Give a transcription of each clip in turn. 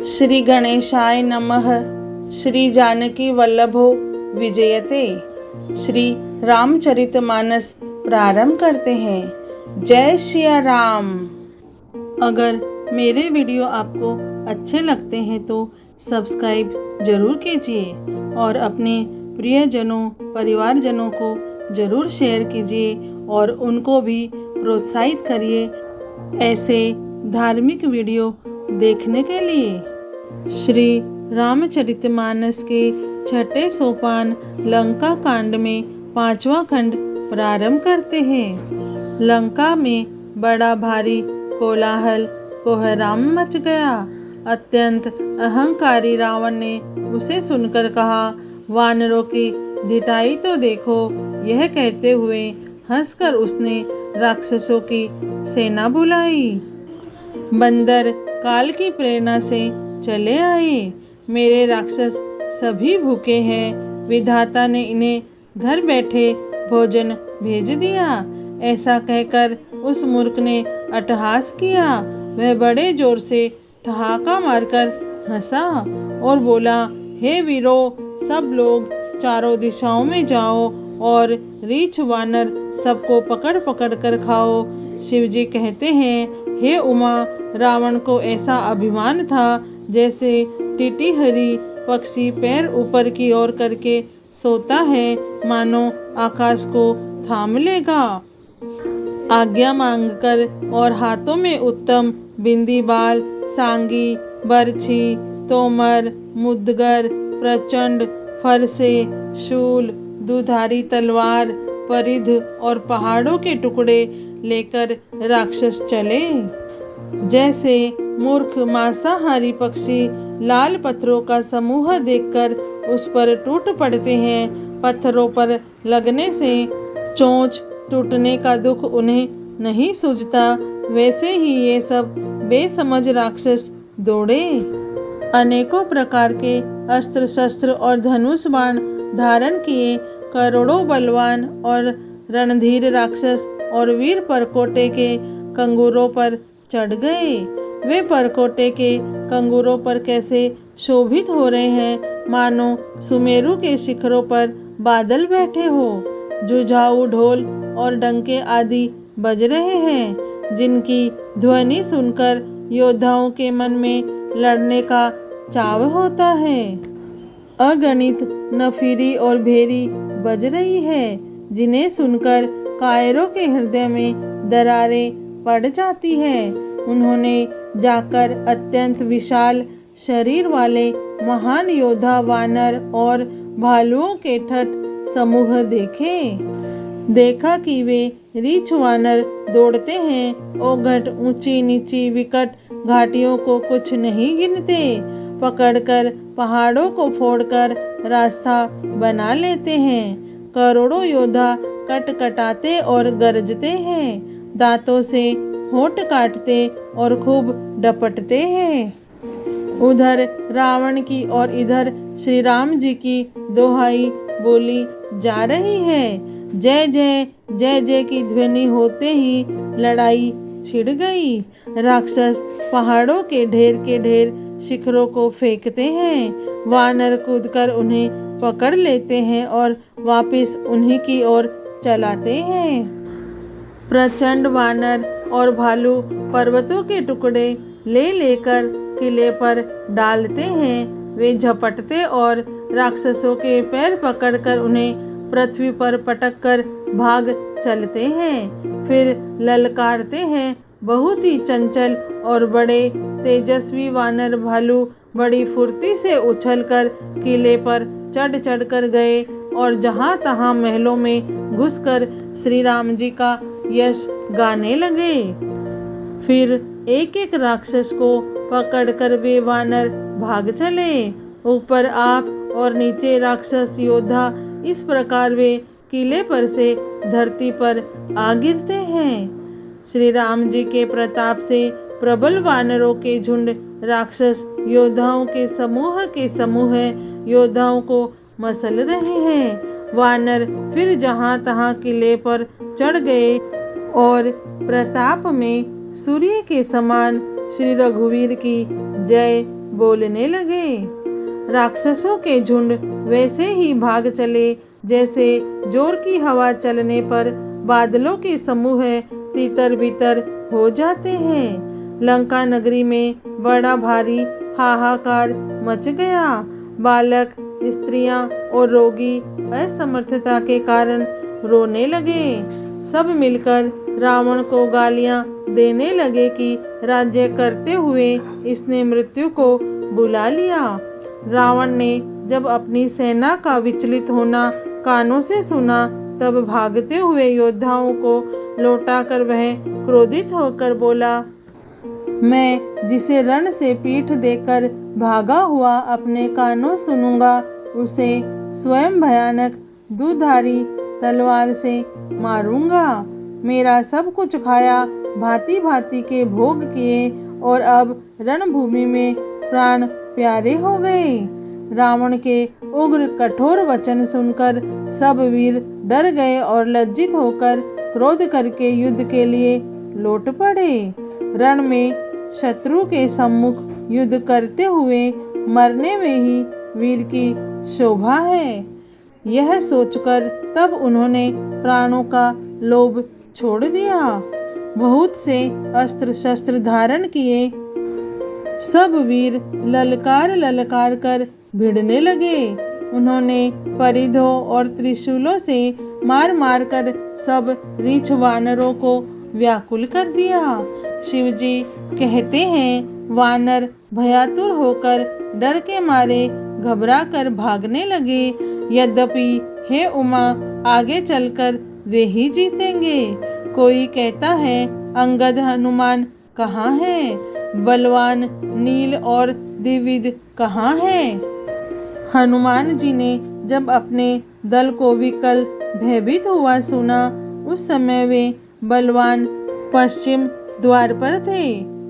श्री गणेशाय नमः। श्री जानकी वल्लभो विजयते। श्री रामचरितमानस प्रारंभ करते हैं। जय सिया राम। अगर मेरे वीडियो आपको अच्छे लगते हैं तो सब्सक्राइब जरूर कीजिए और अपने प्रियजनों परिवारजनों को जरूर शेयर कीजिए और उनको भी प्रोत्साहित करिए ऐसे धार्मिक वीडियो देखने के लिए। श्री रामचरितमानस के छठे सोपान लंका कांड में 5वां खंड प्रारंभ करते हैं। लंका में बड़ा भारी कोलाहल कोहराम मच गया। अत्यंत अहंकारी रावण ने उसे सुनकर कहा, वानरों की ढिठाई तो देखो। यह कहते हुए हंसकर उसने राक्षसों की सेना बुलाई। बंदर काल की प्रेरणा से चले आए। मेरे राक्षस सभी भूखे हैं। विधाता ने इन्हें घर बैठे भोजन भेज दिया। ऐसा कहकर उस मूर्ख ने अट्टहास किया। वह बड़े जोर से ठहाका मारकर हंसा और बोला, हे वीरों, सब लोग चारों दिशाओं में जाओ और रीछ वानर सबको पकड़ पकड़ कर खाओ। शिवजी कहते हैं, हे उमा, रावण को ऐसा अभिमान था जैसे टिटिहरी पक्षी पैर ऊपर की ओर करके सोता है, मानो आकाश को थाम लेगा। आज्ञा मांगकर और हाथों में उत्तम बिंदी बाल, सांगी, बरछी, तोमर, मुद्गर, प्रचंड, फरसे, शूल, दुधारी तलवार, परिध और पहाड़ों के टुकड़े लेकर राक्षस चले। जैसे मूर्ख मांसाहारी पक्षी लाल पत्थरों का समूह देखकर उस पर टूट पड़ते हैं, पत्थरों पर लगने से चोंच टूटने का दुख उन्हें नहीं सूझता, वैसे ही ये सब बेसमझ राक्षस दौड़े। अनेकों प्रकार के अस्त्र शस्त्र और धनुष बाण धारण किए करोड़ों बलवान और रणधीर राक्षस और वीर परकोटे के कंगूरों पर चढ़ गए। वे परकोटे के कंगूरों पर कैसे शोभित हो रहे हैं, मानो सुमेरु के शिखरों पर बादल बैठे हो। जुझाऊ ढोल और डंके आदि बज रहे हैं, जिनकी ध्वनि सुनकर योद्धाओं के मन में लड़ने का चाव होता है। अगणित नफीरी और भेरी बज रही है, जिन्हें सुनकर कायरों के हृदय में दरारें पड़ जाती है। उन्होंने जाकर अत्यंत विशाल शरीर वाले महान योद्धा वानर और भालुओं के ठट समूह देखे। देखा कि वे रीछ वानर दौड़ते हैं, ओघट ऊंची नीची विकट घाटियों को कुछ नहीं गिनते, पकड़कर पहाड़ों को फोड़कर रास्ता बना लेते हैं। करोड़ों योद्धा कटकटाते और गरजते हैं, दांतों से होंठ काटते और खूब डपटते हैं। उधर रावण की और इधर श्री राम जी की दोहाई बोली जा रही है। जय जय जय जय की ध्वनि होते ही लड़ाई छिड़ गई। राक्षस पहाड़ों के ढेर शिखरों को फेंकते हैं। वानर कूदकर उन्हें पकड़ लेते हैं और वापस उन्हीं की ओर चलाते हैं। प्रचंड वानर और भालू पर्वतों के टुकड़े ले लेकर किले पर डालते हैं। वे झपटते और राक्षसों के पैर पकड़कर उन्हें पृथ्वी पर पटककर भाग चलते हैं। फिर ललकारते हैं। बहुत ही चंचल और बड़े तेजस्वी वानर भालू बड़ी फुर्ती से उछलकर किले पर चढ़ कर गए और जहां तहां महलों में घुसकर श्री राम जी का यश गाने लगे। फिर एक एक राक्षस को पकड़कर वे वानर भाग चले। ऊपर आप और नीचे राक्षस योद्धा, इस प्रकार वे किले पर से धरती पर आ गिरते हैं। श्री राम जी के प्रताप से प्रबल वानरों के झुंड राक्षस योद्धाओं के समूह योद्धाओं को मसल रहे हैं। वानर फिर जहां तहां किले पर चढ़ गए और प्रताप में सूर्य के समान श्री रघुवीर की जय बोलने लगे। राक्षसों के झुंड वैसे ही भाग चले जैसे जोर की हवा चलने पर बादलों के समूह तितर बितर हो जाते हैं। लंका नगरी में बड़ा भारी हाहाकार मच गया। बालक, स्त्रियां और रोगी असमर्थता के कारण रोने लगे। सब मिलकर रावण को गालियां देने लगे कि राज्य करते हुए इसने मृत्यु को बुला लिया। रावण ने जब अपनी सेना का विचलित होना कानों से सुना तब भागते हुए योद्धाओं को लौटाकर वह क्रोधित होकर बोला, मैं जिसे रण से पीठ देकर भागा हुआ अपने कानों सुनूंगा उसे स्वयं भयानक दुधारी तलवार से मारूंगा। मेरा सब कुछ खाया, भांति भांति के भोग किए और अब रणभूमि में प्राण प्यारे हो गए। रावण के उग्र कठोर वचन सुनकर सब वीर डर गए और लज्जित होकर क्रोध करके युद्ध के लिए लौट पड़े। रण में शत्रु के सम्मुख युद्ध करते हुए मरने में ही वीर की शोभा है। यह सोचकर तब उन्होंने प्राणों का लोभ छोड़ दिया। बहुत से अस्त्र शस्त्र धारण किए सब वीर ललकार ललकार कर भिड़ने लगे। उन्होंने परिधों और त्रिशूलों से मार मार कर सब रीछ वानरों को व्याकुल कर दिया। शिवजी कहते हैं, वानर भयातुर होकर डर के मारे घबरा कर भागने लगे। यद्यपि हे उमा, आगे चलकर वे ही जीतेंगे। कोई कहता है, अंगद हनुमान कहाँ है? बलवान नील और द्विविद कहाँ है? हनुमान जी ने जब अपने दल को विकल भयभीत हुआ सुना, उस समय वे बलवान पश्चिम द्वार पर थे।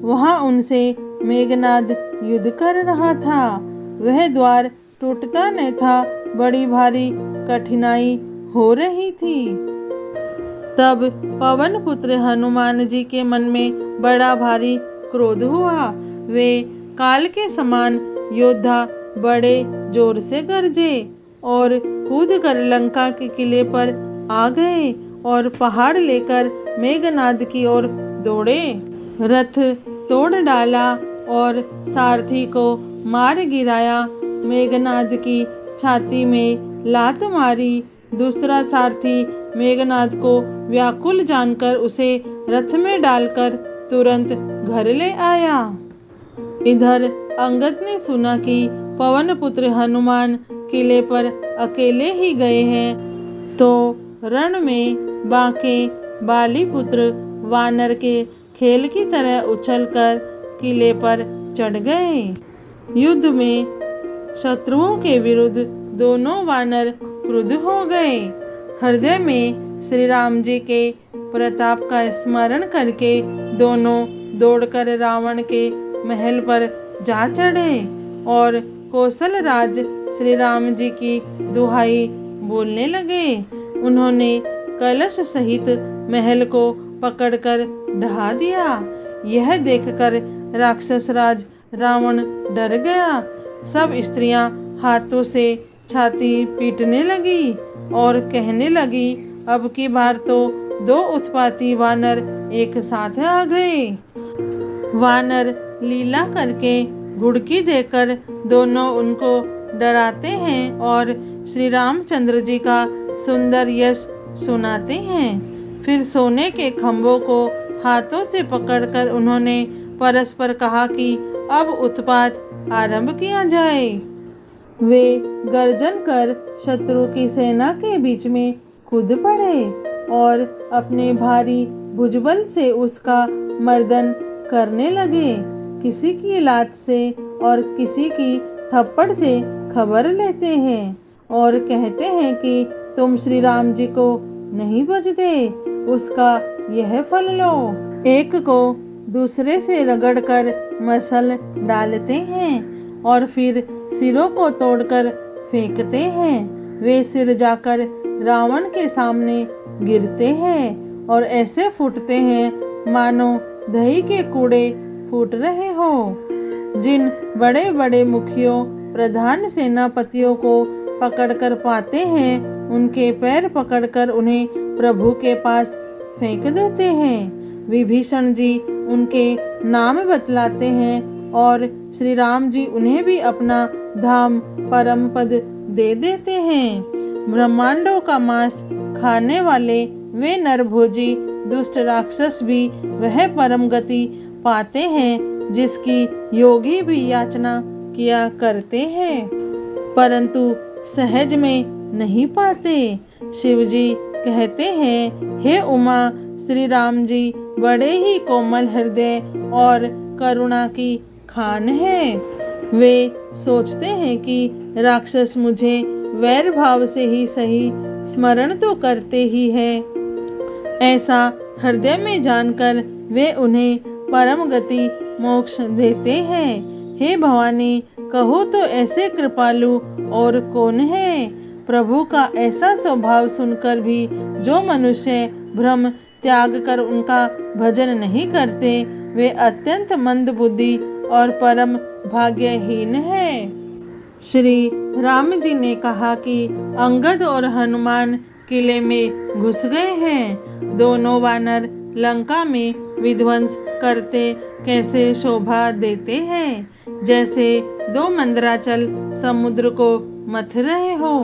वहां उनसे मेघनाद युद्ध कर रहा था। वह द्वार टूटता न था, बड़ी भारी कठिनाई हो रही थी। तब पवन पुत्र हनुमान जी के मन में बड़ा भारी क्रोध हुआ। वे काल के समान योद्धा बड़े जोर से गरजे और कूद कर लंका के किले पर आ गए और पहाड़ लेकर मेघनाद की ओर दौड़े। रथ तोड़ डाला और सारथी को मार गिराया। मेघनाद की छाती में लात मारी। दूसरा सारथी मेघनाद को व्याकुल जानकर उसे रथ में डालकर तुरंत घर ले आया। इधर अंगद ने सुना कि पवन पुत्र हनुमान किले पर अकेले ही गए हैं, तो रण में बांके बाली पुत्र वानर के खेल की तरह उछलकर किले पर चढ़ गए। युद्ध में शत्रुओं के विरुद्ध दोनों वानर क्रुद्ध हो गए। हृदय में श्री राम जी के प्रताप का स्मरण करके दोनों दौड़कर रावण के महल पर जा चढ़े और कौशल राज श्री राम जी की दुहाई बोलने लगे। उन्होंने कलश सहित महल को पकड़कर ढहा दिया। यह देखकर राक्षस राज रावण डर गया। सब स्त्रियां हाथों से छाती पीटने लगी और कहने लगी, अब की बार तो दो उत्पाती वानर एक साथ आ गए। वानर लीला करके घुड़की देकर दोनों उनको डराते हैं और श्री रामचंद्र जी का सुंदर यश सुनाते हैं। फिर सोने के खंभों को हाथों से पकड़कर उन्होंने परस्पर कहा कि अब उत्पात आरंभ किया जाए। वे गर्जन कर शत्रु की सेना के बीच में कूद पड़े और अपने भारी भुजबल से उसका मर्दन करने लगे। किसी की लात से और किसी की थप्पड़ से खबर लेते हैं और कहते हैं कि तुम श्री राम जी को नहीं बजते, उसका यह फल लो। एक को दूसरे से रगड़कर मसल डालते हैं और फिर सिरों को तोड़कर फेंकते हैं। वे सिर जाकर रावण के सामने गिरते हैं और ऐसे फूटते हैं मानो दही के कूड़े फूट रहे हो। जिन बड़े बड़े मुखियों प्रधान सेनापतियों को पकड़कर पाते हैं, उनके पैर पकड़कर उन्हें प्रभु के पास फेंक देते हैं। विभीषण जी उनके नाम बतलाते हैं और श्री राम जी उन्हें भी अपना धाम परम पद दे देते हैं। ब्रह्मांडों का मांस खाने वाले वे नरभोजी दुष्ट राक्षस भी वह परम गति पाते हैं जिसकी योगी भी याचना किया करते हैं, परंतु सहज में नहीं पाते। शिव जी कहते हैं, हे उमा, श्री राम जी बड़े ही कोमल हृदय और करुणा की खान है। वे सोचते हैं कि राक्षस मुझे वैर भाव से ही सही स्मरण तो करते ही है, ऐसा हृदय में जानकर वे उन्हें परम गति मोक्ष देते हैं। हे भवानी, कहो तो ऐसे कृपालु और कौन है? प्रभु का ऐसा स्वभाव सुनकर भी जो मनुष्य भ्रम त्याग कर उनका भजन नहीं करते, वे अत्यंत मंद बुद्धि और परम भाग्यहीन है। श्री राम जी ने कहा कि अंगद और हनुमान किले में घुस गए हैं। दोनों वानर लंका में विध्वंस करते कैसे शोभा देते हैं, जैसे दो मंदराचल समुद्र को मथ रहे हो।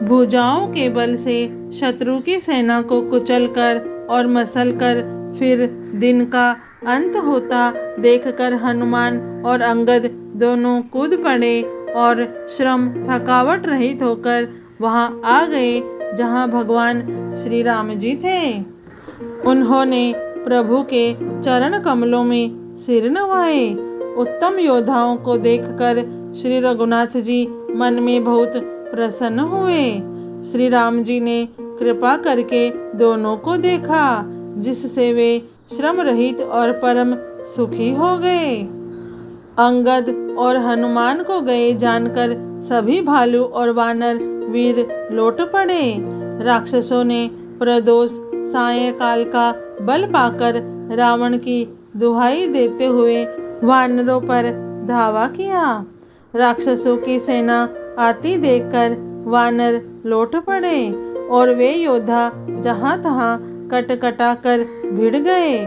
भुजाओं के बल से शत्रु की सेना को कुचलकर और मसलकर फिर दिन का अंत होता देखकर हनुमान और अंगद दोनों कूद पड़े और श्रम थकावट रहित होकर वहां आ गए जहां भगवान श्री राम जी थे। उन्होंने प्रभु के चरण कमलों में सिर नवाए। उत्तम योद्धाओं को देखकर श्री रघुनाथ जी मन में बहुत प्रसन्न हुए। श्री राम जी ने कृपा करके दोनों को देखा, जिससे वे श्रम रहित और परम सुखी हो गए। अंगद और हनुमान को गए जानकर सभी भालू और वानर वीर लौट पड़े। राक्षसों ने प्रदोष सायंकाल का बल पाकर रावण की दुहाई देते हुए वानरों पर धावा किया। राक्षसों की सेना आती देखकर वानर लौट पड़े और वे योद्धा जहां तहां कटकटा कर भिड़ गए।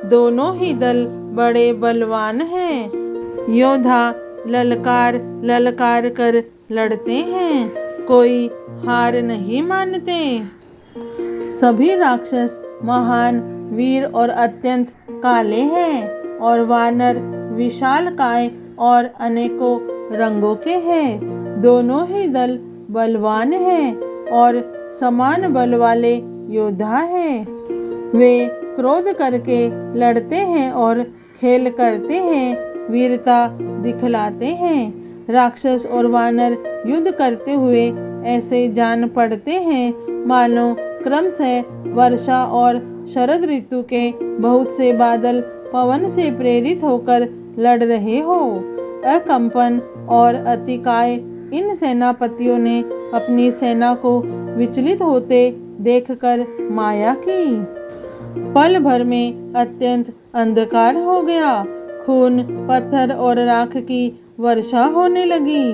दोनों ही दल बड़े बलवान हैं। योद्धा ललकार ललकार कर लड़ते हैं, कोई हार नहीं मानते। सभी राक्षस महान वीर और अत्यंत काले हैं और वानर विशालकाय और अनेकों रंगों के हैं। दोनों ही दल बलवान हैं और समान बल वाले योद्धा हैं। वे क्रोध करके लड़ते हैं और खेल करते हैं, वीरता दिखलाते हैं। राक्षस और वानर युद्ध करते हुए ऐसे जान पड़ते हैं मानो क्रमशः वर्षा और शरद ऋतु के बहुत से बादल पवन से प्रेरित होकर लड़ रहे हो। अकंपन और अतिकाय इन सेनापतियों ने अपनी सेना को विचलित होते देखकर माया की। पल भर में अत्यंत अंधकार हो गया। खून, पत्थर और राख की वर्षा होने लगी।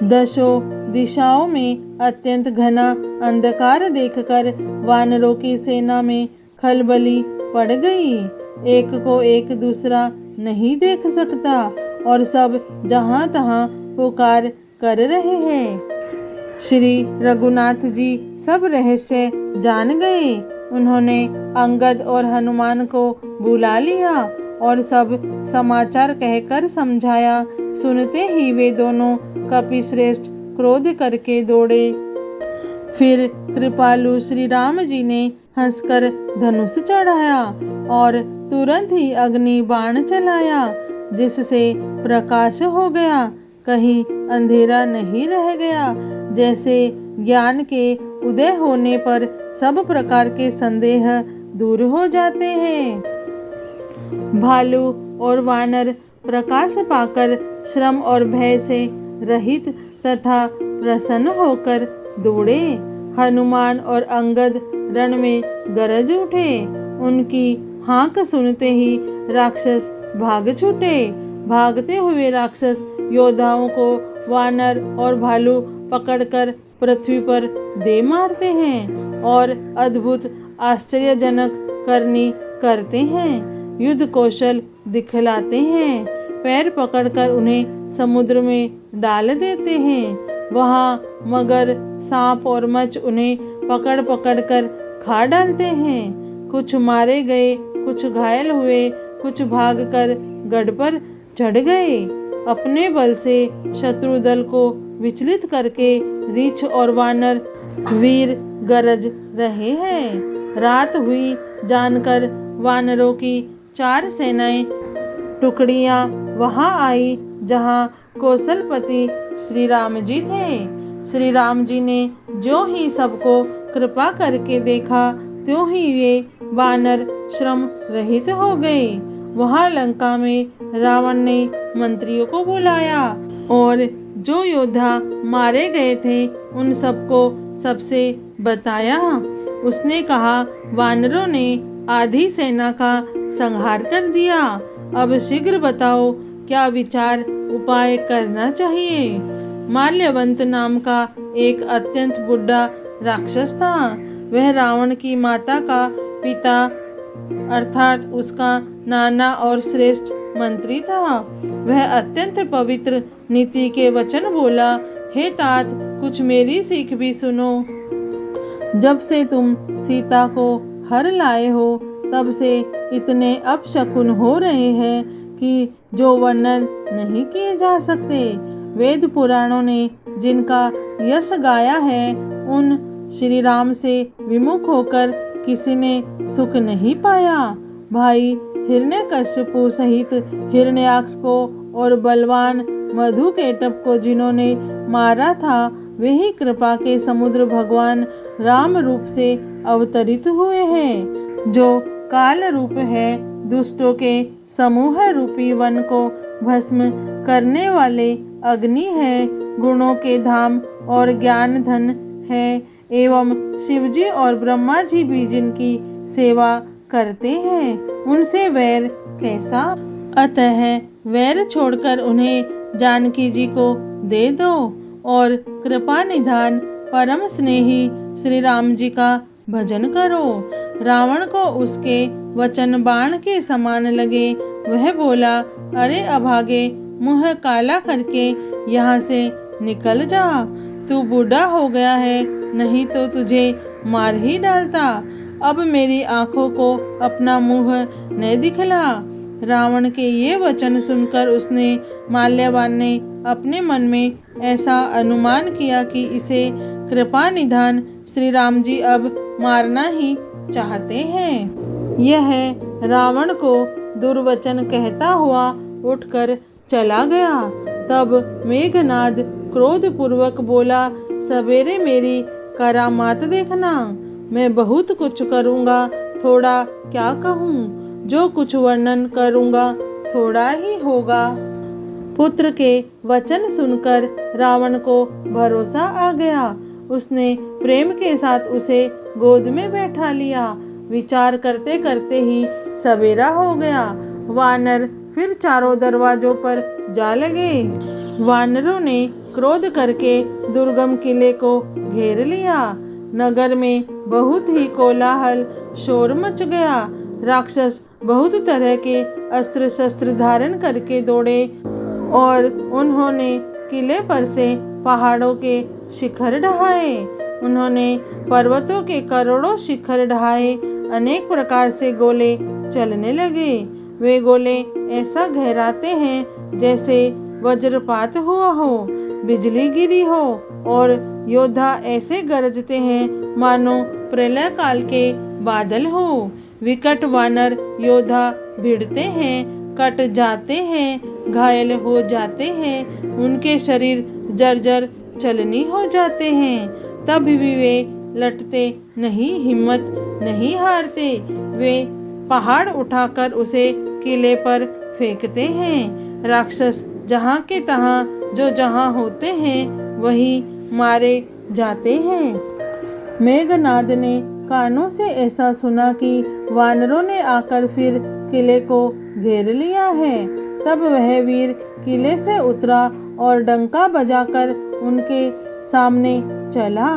दशों दिशाओं में अत्यंत घना अंधकार देखकर वानरों की सेना में खलबली पड़ गई। एक को एक दूसरा नहीं देख सकता और सब जहां तहां पुकार कर रहे हैं। श्री रघुनाथ जी सब रहस्य जान गए। उन्होंने अंगद और हनुमान को बुला लिया और सब समाचार कहकर समझाया। सुनते ही वे दोनों कपिश्रेष्ठ क्रोध करके दौड़े। फिर कृपालु श्री राम जी ने हंसकर धनुष चढ़ाया और तुरंत ही अग्नि बाण चलाया, जिससे प्रकाश हो गया, कहीं अंधेरा नहीं रह गया। जैसे ज्ञान के उदय होने पर सब प्रकार के संदेह दूर हो जाते हैं। भालू और वानर प्रकाश पाकर श्रम और भय से रहित तथा प्रसन्न होकर दौड़े। हनुमान और अंगद रण में गरज उठे। उनकी हाँक सुनते ही राक्षस भाग छूटे। भागते हुए राक्षस योद्धाओं को वानर और भालू पकड़कर पृथ्वी पर दे मारते हैं और अद्भुत आश्चर्यजनक करनी करते हैं। युद्ध कौशल दिखलाते हैं। पैर पकड़कर उन्हें समुद्र में डाल देते हैं। वहाँ मगर, सांप और मच्छ उन्हें पकड़ पकड़ कर खा डालते हैं। कुछ मारे गए, कुछ घायल हुए, कुछ भागकर गढ़ पर चढ़ गए। अपने बल से शत्रु दल को विचलित करके रीछ और वानर वीर गरज रहे हैं। रात हुई जानकर वानरों की 4 सेनाएं टुकड़ियां वहां आई जहां कौशलपति श्री राम जी थे। श्री राम जी ने जो ही सबको कृपा करके देखा त्यों ही वे वानर श्रम रहित हो गए। वहां लंका में रावण ने मंत्रियों को बुलाया और जो योद्धा मारे गए थे उन सबको सबसे बताया। उसने कहा, वानरों ने आधी सेना का संहार कर दिया। अब शीघ्र बताओ क्या विचार उपाय करना चाहिए। माल्यवंत नाम का एक अत्यंत बुढ़ा राक्षस था। वह रावण की माता का पिता अर्थात उसका नाना और श्रेष्ठ मंत्री था। वह अत्यंत पवित्र नीति के वचन बोला, हे तात, कुछ मेरी सीख भी सुनो। जब से तुम सीता को हर लाए हो तब से इतने अपशकुन हो रहे हैं कि जो वर्णन नहीं किए जा सकते। वेद पुराणों ने जिनका यश गाया है उन श्री राम से विमुख होकर किसी ने सुख नहीं पाया। भाई हिरण्यकश्यपु सहित हिरण्याक्ष को और बलवान मधुकेटभ को जिन्होंने मारा था वही कृपा के समुद्र भगवान राम रूप से अवतरित हुए हैं। जो काल रूप है, दुष्टों के समूह रूपी वन को भस्म करने वाले अग्नि है, गुणों के धाम और ज्ञान धन है एवं शिवजी और ब्रह्मा जी भी जिनकी सेवा करते हैं उनसे वैर कैसा। अतः वैर छोड़कर उन्हें जानकी जी को दे दो और कृपा निधान परम स्नेही श्री राम जी का भजन करो। रावण को उसके वचन बाण के समान लगे। वह बोला, अरे अभागे, मुंह काला करके यहाँ से निकल जा। तू बूढ़ा हो गया है, नहीं तो तुझे मार ही डालता। अब मेरी आंखों को अपना मुंह न दिखला। रावण के ये वचन सुनकर उसने माल्यवान ने अपने मन में ऐसा अनुमान किया कि इसे कृपा निधान श्री राम जी अब मारना ही चाहते हैं। यह रावण को दुर्वचन कहता हुआ उठकर चला गया। तब मेघनाद क्रोध पूर्वक बोला, सवेरे मेरी करामात देखना। मैं बहुत कुछ करूँगा, थोड़ा क्या कहूँ। जो कुछ वर्णन करूँगा थोड़ा ही होगा। पुत्र के वचन सुनकर रावण को भरोसा आ गया। उसने प्रेम के साथ उसे गोद में बैठा लिया। विचार करते करते ही सवेरा हो गया। वानर फिर चारों दरवाजों पर जा लगे। वानरों ने क्रोध करके दुर्गम किले को घेर लिया। नगर में बहुत ही कोलाहल शोर मच गया। राक्षस बहुत तरह के अस्त्र शस्त्र धारण करके दौड़े और उन्होंने किले पर से पहाड़ों के शिखर ढहाए। उन्होंने पर्वतों के करोड़ों शिखर ढहाए। अनेक प्रकार से गोले चलने लगे। वे गोले ऐसा गहराते हैं जैसे वज्रपात हुआ हो, बिजली गिरी हो और योद्धा ऐसे गरजते हैं मानो प्रलय काल के बादल हो। विकट वानर योद्धा भिड़ते हैं, कट जाते हैं, घायल हो जाते हैं, उनके शरीर जर्जर चलनी हो जाते हैं। तब भी वे लटते नहीं, हिम्मत नहीं हारते। वे पहाड़ उठाकर उसे किले पर फेंकते हैं। राक्षस जहाँ के तहाँ जो जहाँ होते हैं वहीं मारे जाते हैं। मेघनाद ने कानों से ऐसा सुना कि वानरों ने आकर फिर किले को घेर लिया है। तब वह वीर किले से उतरा और डंका बजाकर उनके सामने चला।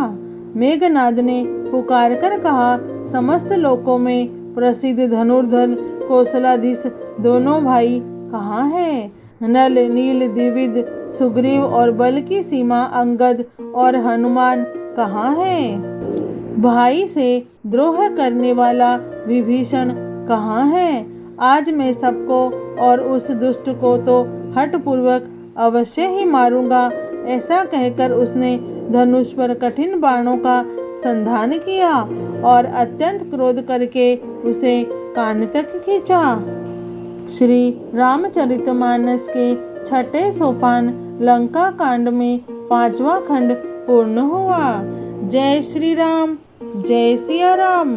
मेघनाद ने पुकार कर कहा, समस्त लोकों में प्रसिद्ध धनुर्धर कौशलाधीश दोनों भाई कहाँ हैं? नल, नील, द्विविद, सुग्रीव और बल की सीमा अंगद और हनुमान कहाँ हैं? भाई से द्रोह करने वाला विभीषण कहाँ है? आज मैं सबको और उस दुष्ट को तो हठपूर्वक अवश्य ही मारूंगा। ऐसा कहकर उसने धनुष पर कठिन बाणों का संधान किया और अत्यंत क्रोध करके उसे कान तक खींचा। श्री रामचरितमानस के छठे सोपान लंका कांड में 5वां खंड पूर्ण हुआ। जय श्री राम, जय सिया राम।